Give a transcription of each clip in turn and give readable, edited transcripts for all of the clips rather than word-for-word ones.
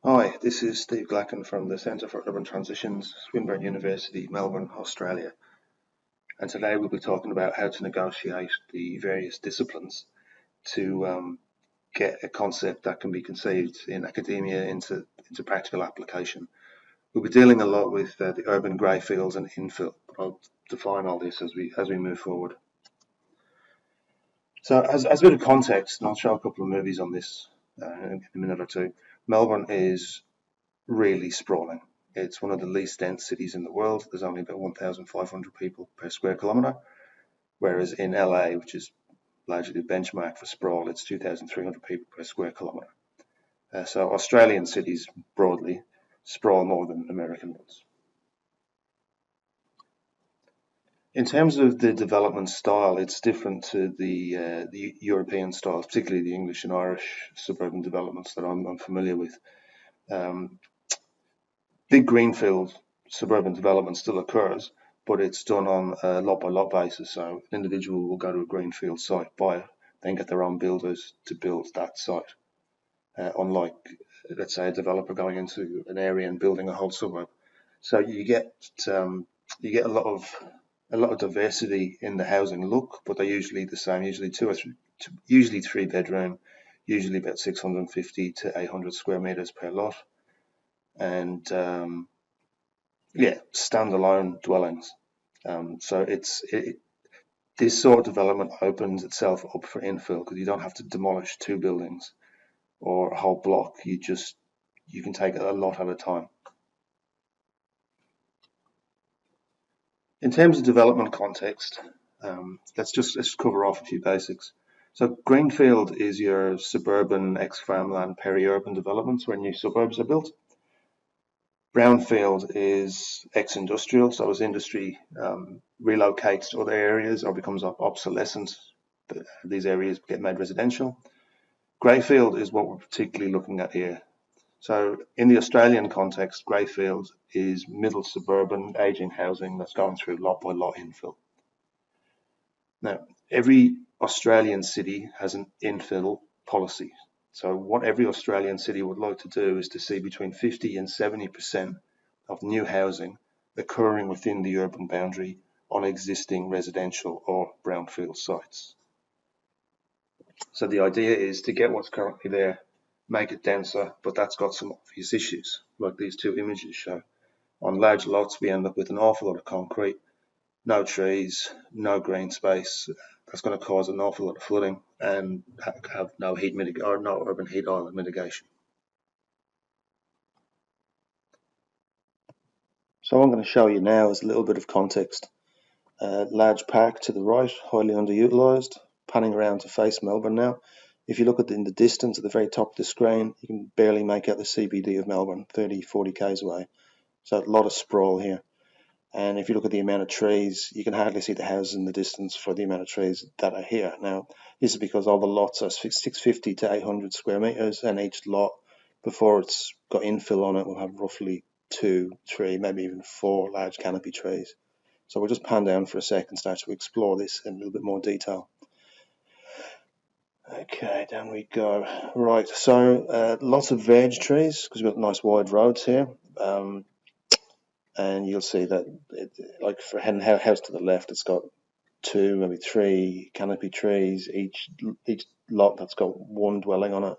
Hi, this is Steve Glackin from the Centre for Urban Transitions, Swinburne University, Melbourne, Australia. And today we'll be talking about how to negotiate the various disciplines to get a concept that can be conceived in academia into practical application. We'll be dealing a lot with the urban greyfields and infil, but I'll define all this as we move forward. So as a bit of context, and I'll show a couple of movies on this in a minute or two, Melbourne is really sprawling. It's one of the least dense cities in the world. There's only about 1,500 people per square kilometre, whereas in LA, which is largely the benchmark for sprawl, it's 2,300 people per square kilometre. So Australian cities broadly sprawl more than American ones. In terms of the development style, it's different to the European styles, particularly the English and Irish suburban developments that I'm familiar with. Um, Big greenfield suburban development still occurs, but it's done on a lot by lot basis. So an individual will go to a greenfield site, buy it, then get their own builders to build that site. Unlike, let's say, a developer going into an area and building a whole suburb. So you get a lot of diversity in the housing look, but they're usually the same. Usually usually 3 bedroom, usually about 650 to 800 square meters per lot, and standalone dwellings. So this sort of development opens itself up for infill because you don't have to demolish two buildings or a whole block. You can take a lot at a time. In terms of development context, let's cover off a few basics. So Greenfield is your suburban ex-farmland peri-urban developments where new suburbs are built. Brownfield is ex-industrial, so as industry relocates to other areas or becomes obsolescent, these areas get made residential. Greyfield is what we're particularly looking at here. So in the Australian context, Greyfield is middle suburban ageing housing that's going through lot by lot infill. Now, every Australian city has an infill policy. So what every Australian city would like to do is to see between 50 and 70% of new housing occurring within the urban boundary on existing residential or brownfield sites. So the idea is to get what's currently there, make it denser, but that's got some obvious issues, like these two images show. On large lots, we end up with an awful lot of concrete, no trees, no green space. That's going to cause an awful lot of flooding and have no heat or no urban heat island mitigation. So what I'm going to show you now is a little bit of context. Large park to the right, highly underutilised, panning around to face Melbourne now. If you look in the distance at the very top of the screen, you can barely make out the CBD of Melbourne, 30, 40 k's away. So a lot of sprawl here. And if you look at the amount of trees, you can hardly see the houses in the distance for the amount of trees that are here. Now, this is because all the lots are 650 to 800 square metres, and each lot, before it's got infill on it, will have roughly 2, 3, maybe even 4 large canopy trees. So we'll just pan down for a second, start to explore this in a little bit more detail. Okay, down we go. Right, so lots of veg trees because we've got nice wide roads here. And you'll see that, like for house to the left, it's got 2, maybe 3 canopy trees. Each lot that's got one dwelling on it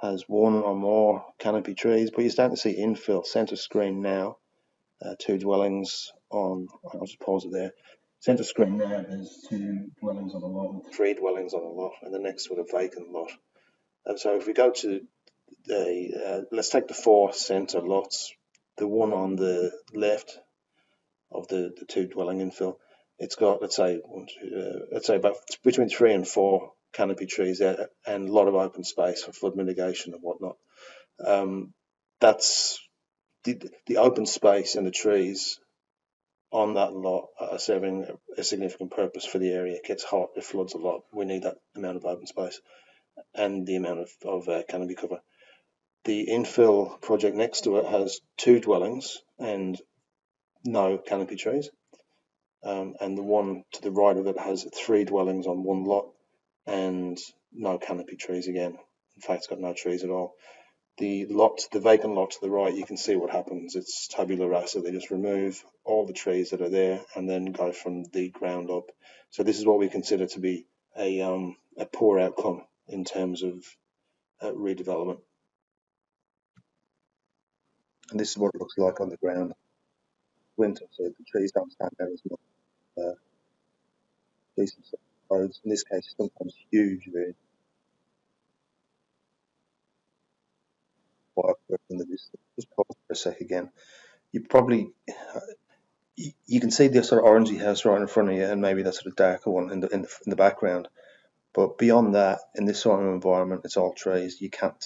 has 1 or more canopy trees. But you're starting to see infill, centre screen now, 2 dwellings on. I'll just pause it there. Centre screen now is 2 dwellings on a lot, 3 dwellings on a lot, and the next one a vacant lot. And so if we go to let's take the 4 centre lots. The one on the left of the 2 dwelling infill, it's got let's say about between 3 and 4 canopy trees there, and a lot of open space for flood mitigation and whatnot. That's the open space and the trees on that lot are serving a significant purpose for the area. It gets hot, it floods a lot. We need that amount of open space and the amount of canopy cover. The infill project next to it has 2 dwellings and no canopy trees. And the one to the right of it has 3 dwellings on 1 lot and no canopy trees again. In fact, it's got no trees at all. the lot, the vacant lot to the right, you can see what happens. It's tabula rasa. They just remove all the trees that are there and then go from the ground up. So this is what we consider to be a poor outcome in terms of redevelopment. And this is what it looks like on the ground. Winter, so the trees don't stand out as much. Decent roads, in this case, sometimes huge, very quiet in the distance. Just pause for a sec again. You probably you can see the sort of orangey house right in front of you, and maybe that sort of darker one in the background. But beyond that, in this sort of environment, it's all trees. You can't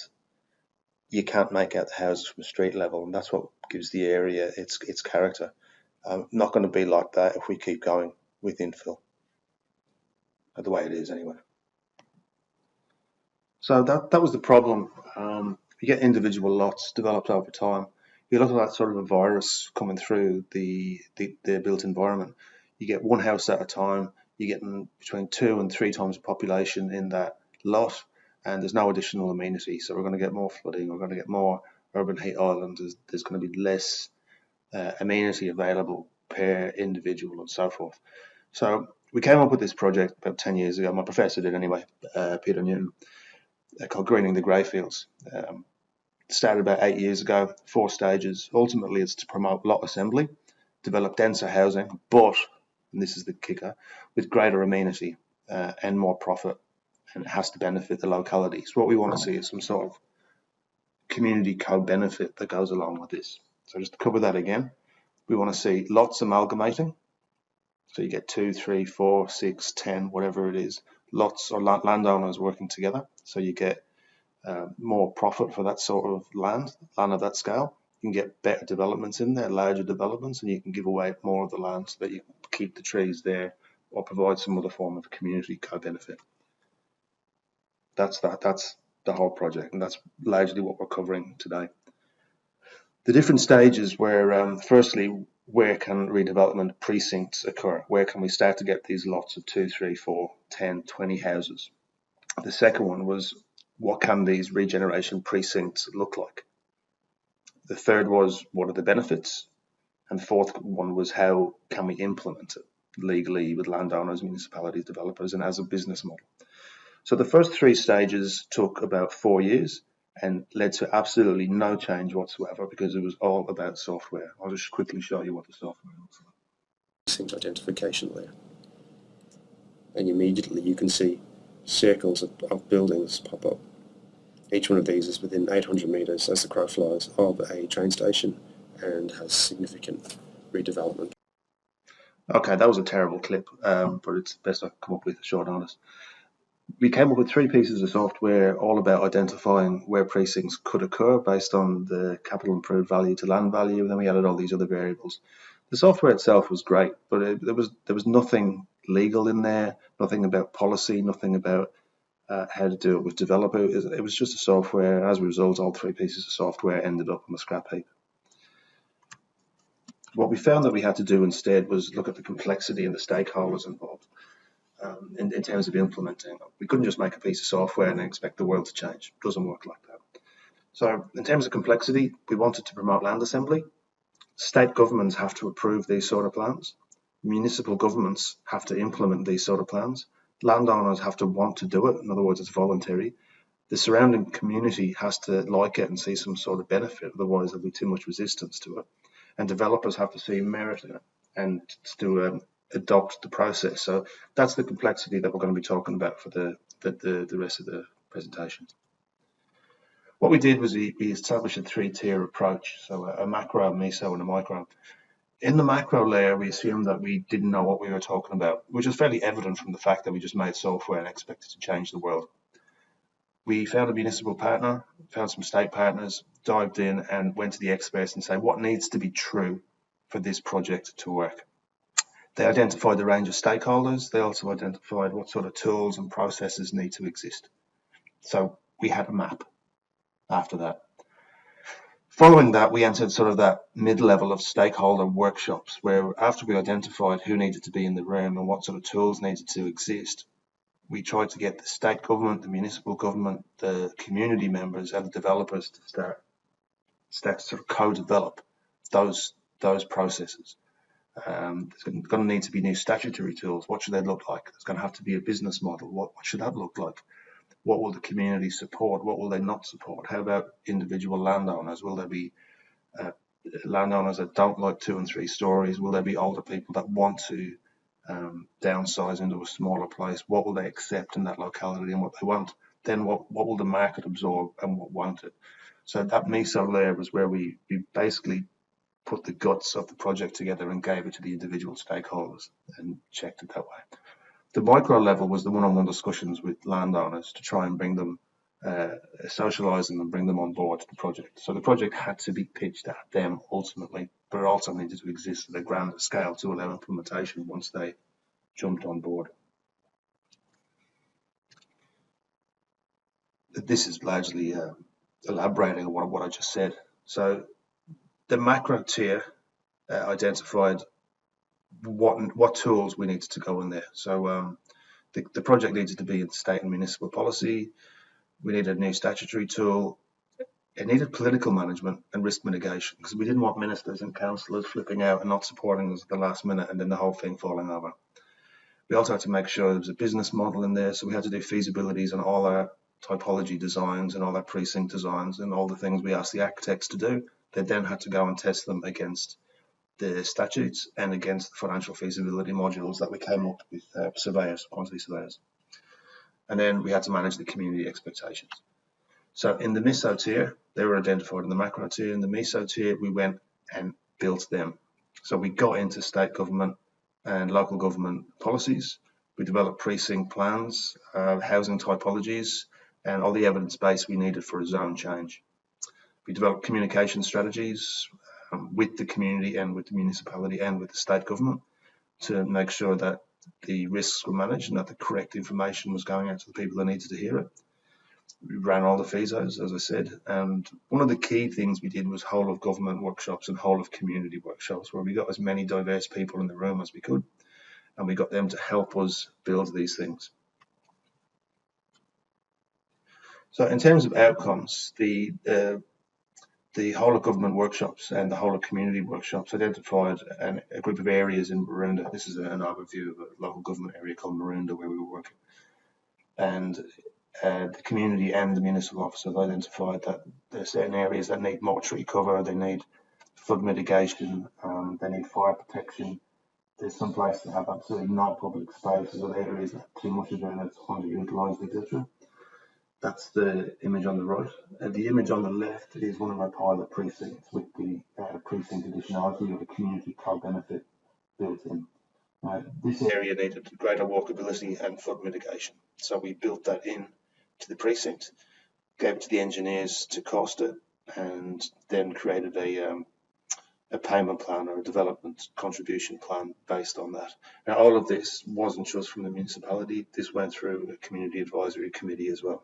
make out the houses from street level, and that's what gives the area its character. Not going to be like that if we keep going with infill, the way it is anyway. So that was the problem. You get individual lots developed over time. You look at that sort of a virus coming through the built environment. You get one house at a time. You're getting between 2 and 3 times the population in that lot, and there's no additional amenity. So we're going to get more flooding. We're going to get more urban heat islands. There's going to be less amenity available per individual and so forth. So we came up with this project about 10 years ago. My professor did anyway, Peter Newton, called Greening the Greyfields. Started about 8 years ago, 4 stages. Ultimately, it's to promote lot assembly, develop denser housing, but, and this is the kicker, with greater amenity and more profit, and it has to benefit the localities. What we want to see is some sort of community co-benefit that goes along with this. So just to cover that again, we want to see lots amalgamating. So you get 2, 3, 4, 6, 10, whatever it is, lots or landowners working together. So you get more profit for that sort of land of that scale. You can get better developments in there, larger developments, and you can give away more of the land so that you can keep the trees there or provide some other form of community co-benefit. That's the whole project, and that's largely what we're covering today. The different stages where, firstly, where can redevelopment precincts occur? Where can we start to get these lots of 2, 3, 4, 10, 20 houses? The second one was, what can these regeneration precincts look like? The third was, what are the benefits? And the fourth one was, how can we implement it legally with landowners, municipalities, developers, and as a business model? So the first 3 stages took about 4 years and led to absolutely no change whatsoever because it was all about software. I'll just quickly show you what the software looks like. Precinct identification layer. And immediately you can see circles of buildings pop up. Each one of these is within 800 metres, as the crow flies, of a train station and has significant redevelopment. Okay, that was a terrible clip, but it's the best I could come up with, short and honest. We came up with 3 pieces of software all about identifying where precincts could occur based on the capital improved value to land value, and then we added all these other variables. The software itself was great, but there was nothing legal in there, nothing about policy, nothing about how to do it with developers. It was just a software. As a result, all 3 pieces of software ended up on the scrap heap. What we found that we had to do instead was look at the complexity and the stakeholders involved in terms of implementing. We couldn't just make a piece of software and expect the world to change. It doesn't work like that. So in terms of complexity, we wanted to promote land assembly. State governments have to approve these sort of plans. Municipal governments have to implement these sort of plans. Landowners have to want to do it. In other words, it's voluntary. The surrounding community has to like it and see some sort of benefit. Otherwise, there'll be too much resistance to it. And developers have to see merit in it and to adopt the process. So that's the complexity that we're going to be talking about for the rest of the presentation. What we did was we established a 3-tier approach, so a macro, a meso, and a micro. In the macro layer, we assumed that we didn't know what we were talking about, which is fairly evident from the fact that we just made software and expected to change the world. We found a municipal partner, found some state partners, dived in and went to the experts and said, what needs to be true for this project to work? They identified the range of stakeholders. They also identified what sort of tools and processes need to exist. So we had a map after that. Following that, we entered sort of that mid-level of stakeholder workshops where after we identified who needed to be in the room and what sort of tools needed to exist, we tried to get the state government, the municipal government, the community members and the developers to start to sort of co-develop those processes. There's going to need to be new statutory tools. What should they look like? There's going to have to be a business model. What should that look like? What will the community support? What will they not support? How about individual landowners? Will there be landowners that don't like 2 and 3 stories? Will there be older people that want to downsize into a smaller place? What will they accept in that locality and what they won't? Then what will the market absorb and what won't it? So that meso layer was where we basically put the guts of the project together and gave it to the individual stakeholders and checked it that way. The micro level was the one-on-one discussions with landowners to try and bring them, socialise them and bring them on board to the project. So the project had to be pitched at them ultimately, but it also needed to exist at a grander scale to allow implementation once they jumped on board. This is largely elaborating on what I just said. So the macro tier identified what tools we needed to go in there. So the project needed to be in state and municipal policy. We needed a new statutory tool. It needed political management and risk mitigation because we didn't want ministers and councillors flipping out and not supporting us at the last minute and then the whole thing falling over. We also had to make sure there was a business model in there, so we had to do feasibilities on all our typology designs and all our precinct designs and all the things we asked the architects to do. They then had to go and test them against the statutes and against the financial feasibility modules that we came up with surveyors, quantity surveyors. And then we had to manage the community expectations. So in the meso tier, they were identified in the macro tier. In the meso tier, we went and built them. So we got into state government and local government policies. We developed precinct plans, housing typologies, and all the evidence base we needed for a zone change. We developed communication strategies with the community and with the municipality and with the state government to make sure that the risks were managed and that the correct information was going out to the people that needed to hear it. We ran all the feasos, as I said, and one of the key things we did was whole of government workshops and whole of community workshops where we got as many diverse people in the room as we could, and we got them to help us build these things. So in terms of outcomes, the whole of government workshops and the whole of community workshops identified a group of areas in Maroondah. This is an overview of a local government area called Maroondah where we were working. And the community and the municipal officers identified that there are certain areas that need more tree cover, they need flood mitigation, they need fire protection. There's some places that have absolutely no public spaces or areas that too much of it is underutilised, etc. That's the image on the right. The image on the left is one of our pilot precincts with the precinct additionality or the community co-benefit built in. This area needed greater walkability and flood mitigation. So we built that in to the precinct, gave it to the engineers to cost it, and then created a payment plan or a development contribution plan based on that. Now, all of this wasn't just from the municipality. This went through a community advisory committee as well.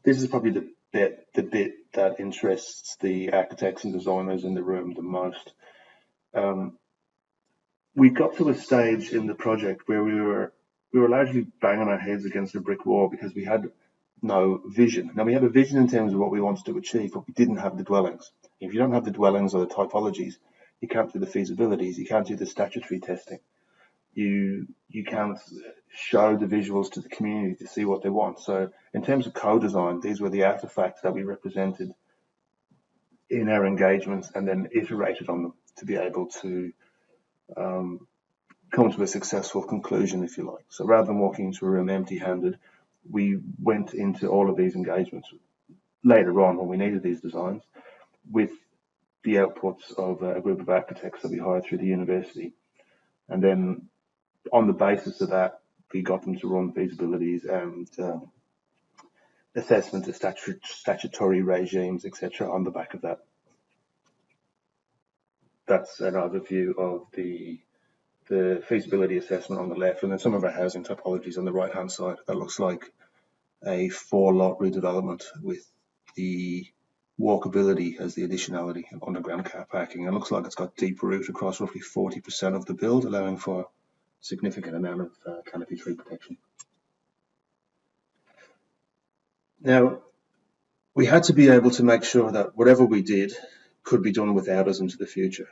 This is probably the bit that interests the architects and designers in the room the most. We got to a stage in the project where we were largely banging our heads against a brick wall because we had no vision. Now, we had a vision in terms of what we wanted to achieve, but we didn't have the dwellings. If you don't have the dwellings or the typologies, you can't do the feasibilities, you can't do the statutory testing. You can't show the visuals to the community to see what they want. So in terms of co-design, these were the artifacts that we represented in our engagements and then iterated on them to be able to come to a successful conclusion, if you like. So rather than walking into a room empty-handed, we went into all of these engagements later on when we needed these designs with the outputs of a group of architects that we hired through the university. And then on the basis of that, we got them to run feasibilities and assessment of statutory regimes, etc. on the back of that. That's an overview of the feasibility assessment on the left, and then some of our housing typologies on the right-hand side. That looks like a 4-lot redevelopment with the walkability as the additionality and underground car parking. It looks like it's got deep route across roughly 40% of the build, allowing for significant amount of canopy tree protection. Now, we had to be able to make sure that whatever we did could be done without us into the future.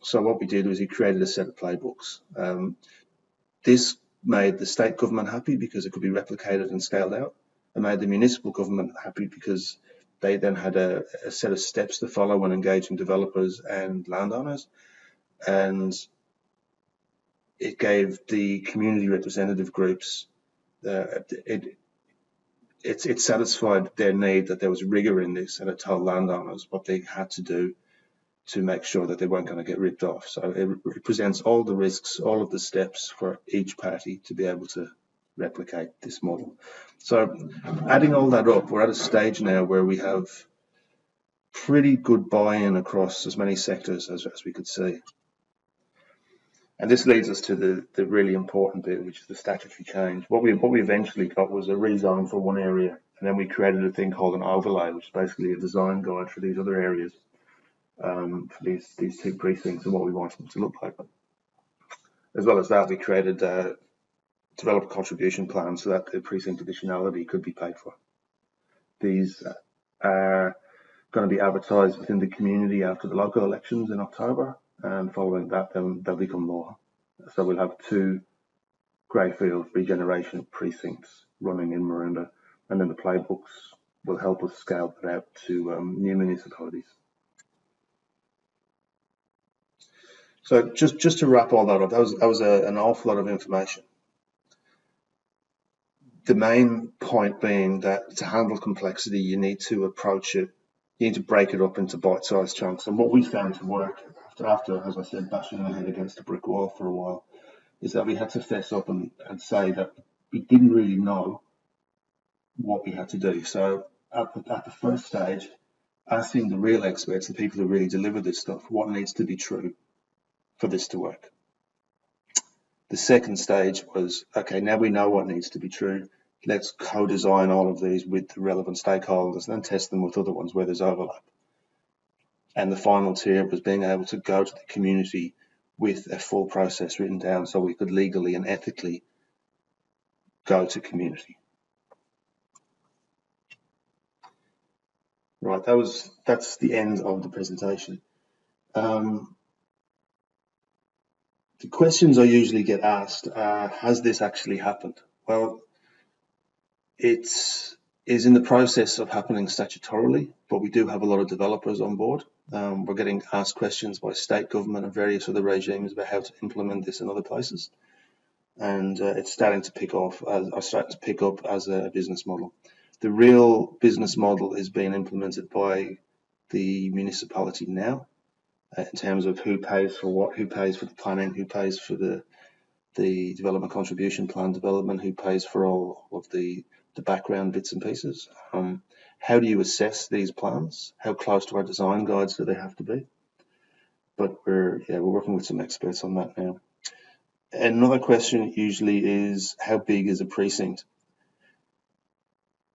So what we did was we created a set of playbooks. This made the state government happy because it could be replicated and scaled out. It made the municipal government happy because they then had a set of steps to follow when engaging developers and landowners. And it gave the community representative groups, it satisfied their need that there was rigor in this, and it told landowners what they had to do to make sure that they weren't going to get ripped off. So it presents all the risks, all of the steps for each party to be able to replicate this model. So adding all that up, we're at a stage now where we have pretty good buy-in across as many sectors as we could see. And this leads us to the really important bit, which is the statutory change. What we eventually got was a rezone for one area, and then we created a thing called an overlay, which is basically a design guide for these other areas, for these two precincts and what we want them to look like. As well as that, we created developer contribution plans so that the precinct additionality could be paid for. These are going to be advertised within the community after the local elections in October, and following that, then they'll become law. So we'll have 2 Greyfield regeneration precincts running in Maroondah, and then the playbooks will help us scale that out to new municipalities. So just to wrap all that up, that was an awful lot of information. The main point being that to handle complexity, you need to approach it, you need to break it up into bite-sized chunks. And what we found to work after, as I said, bashing our head against a brick wall for a while, is that we had to fess up and say that we didn't really know what we had to do. So at the first stage, asking the real experts, the people who really deliver this stuff, what needs to be true for this to work. The second stage was, okay, now we know what needs to be true. Let's co-design all of these with the relevant stakeholders and then test them with other ones where there's overlap. And the final tier was being able to go to the community with a full process written down so we could legally and ethically go to community. Right, that's the end of the presentation. The questions I usually get asked are, has this actually happened? Well, it is in the process of happening statutorily, but we do have a lot of developers on board. We're getting asked questions by state government and various other regimes about how to implement this in other places. And it's starting to pick up as a business model. The real business model is being implemented by the municipality now, in terms of who pays for what, who pays for the planning, who pays for the development contribution plan development, who pays for all of the background bits and pieces. How do you assess these plans? How close to our design guides do they have to be? But we're working with some experts on that now. Another question usually is, how big is a precinct?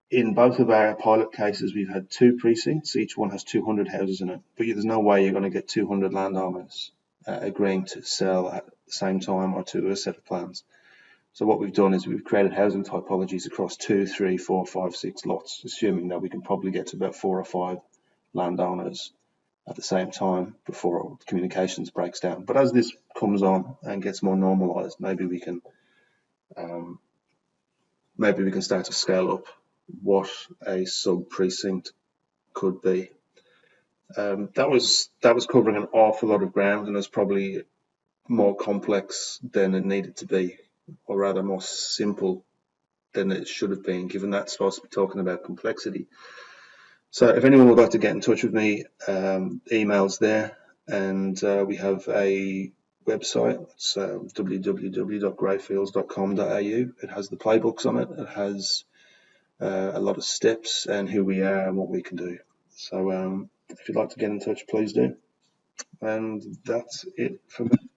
In both of our pilot cases, we've had 2 precincts. Each one has 200 houses in it, but there's no way you're going to get 200 landowners agreeing to sell at the same time or to a set of plans. So what we've done is we've created housing typologies across 2, 3, 4, 5, 6 lots, assuming that we can probably get to about 4 or 5 landowners at the same time before communications breaks down. But as this comes on and gets more normalized, maybe we can start to scale up what a sub precinct could be. That was covering an awful lot of ground, and it's probably more complex than it needed to be, or rather more simple than it should have been, given that's supposed to be talking about complexity. So if anyone would like to get in touch with me, email's there, and we have a website. It's www.greyfields.com.au. It has the playbooks on it. It has a lot of steps and who we are and what we can do. So if you'd like to get in touch, please do. And that's it for me.